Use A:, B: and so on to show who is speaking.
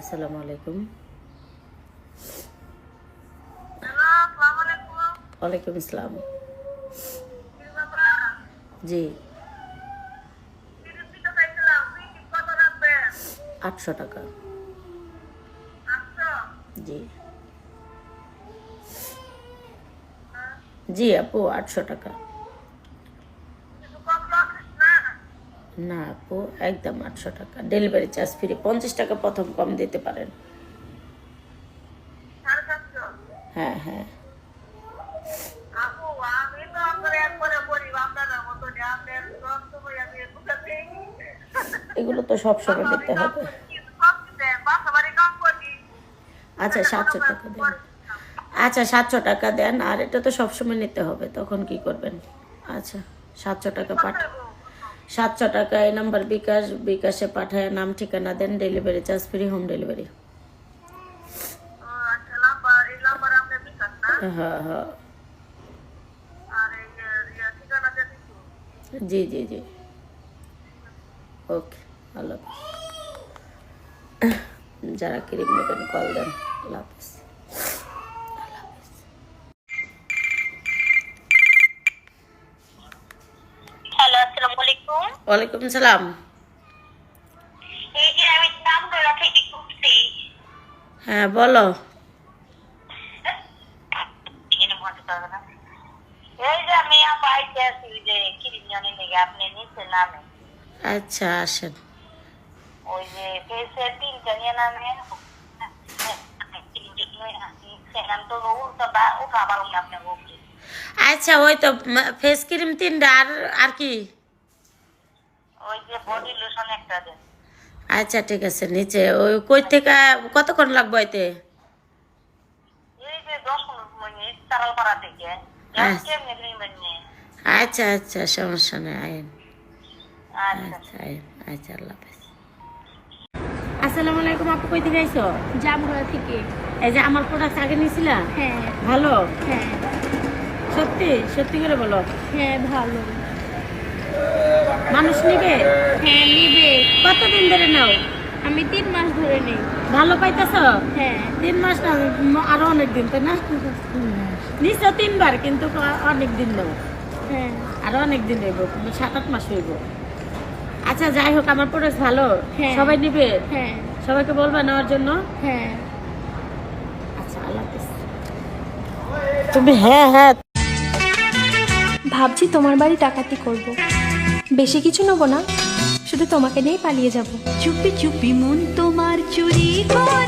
A: আসসালামু আলাইকুম। ওয়ালাইকুম আসসালাম। জি 800 টাকা। জি জি আপু 800 টাকা। না আপু একদম 800 টাকা, ডেলিভারি চার্জ ফ্রি। 50 টাকা প্রথম কম দিতে পারেন। হ্যাঁ হ্যাঁ, এগুলো তো সবসময় দিতে হবে। আচ্ছা 700 টাকা দেন। আচ্ছা 700 টাকা দেন, আর এটা তো সবসময় নিতে হবে, তখন কি করবেন? আচ্ছা 700 টাকা 700 টাকা এই নাম্বার বিকাশে পাঠায় নাম ঠিকানা দেন, delivery charge free, home delivery. হ্যাঁ হ্যাঁ, জি জি জি, ওকে, আল্লাহ হাফেজ। যারা ক্রিম নেবেন কল দেন। আল্লাহ হাফেজ।
B: হ্যালো, আসসালামু আলাইকুম।
A: ওয়ালাইকুম সালাম।
B: এই যে আমি তামতলা থেকে করছি।
A: হ্যাঁ বলো।
B: এই যে আমি বাইকে আছি যে কিরিঞ্জনের লেগে আপনি নিচে নামে।
A: আচ্ছা আসেন।
B: ওই যে ফেসে 3টা নিয়ে নামে। সেখান তো উঠা পারুন না আপনার উপরে।
A: আচ্ছা ওই তো ফেস ক্রিম 3টা, আর কি?
B: ওই যে বডি লোশন একটা দেন।
A: আচ্ছা ঠিক আছে, নিচে ওই কই থেকে কতক্ষণ লাগবে এতে?
B: এই যে 10 মিনিট তারালপাড়া থেকে কেমনি কিনবেন নিয়ে।
A: আচ্ছা আচ্ছা সমস্যা নেই, আইন।
B: আচ্ছা
A: আচ্ছা আইন, আচ্ছা আল্লাহ হাফেজ।
C: আসসালামু আলাইকুম আপু, কই থেকে আইছো? জামগড়া থেকে।
A: এই যে আমার প্রোডাক্ট আগে নিয়েছিলা?
C: হ্যাঁ
A: ভালো?
C: হ্যাঁ
A: সত্যি সত্যি করে বলো।
C: হ্যাঁ ভালো।
A: মানুষ নিবে?
C: হ্যাঁ নিবে।
A: কতদিন ধরে নাও?
C: আমি 3 মাস ধরে নেই।
A: ভালো পাইতেছ?
C: হ্যাঁ
A: 3 মাস না, আরো অনেক দিন, তাই না? নিশ্চয় 3বার, কিন্তু অনেক দিন নেব,
C: হ্যাঁ
A: আরো অনেক দিন নেব, 7-8 মাস হইব। আচ্ছা যাই হোক, আমার প্রোডাক্ট ভালো,
C: হ্যাঁ।
A: সবাই নিবে?
C: হ্যাঁ
A: সবাইকে বলবা নেওয়ার জন্য?
C: হ্যাঁ।
A: আচ্ছা আল্লাহ হাফেজ। তুমি হ্যাঁ হ্যাঁ।
D: ভাবছি তোমার বাড়ি ডাকাতি করব। বেশি কিছু নেবো না, শুধু তোমাকে নিয়েই পালিয়ে যাব।
E: চুপি চুপি মন তোমার চুরি করে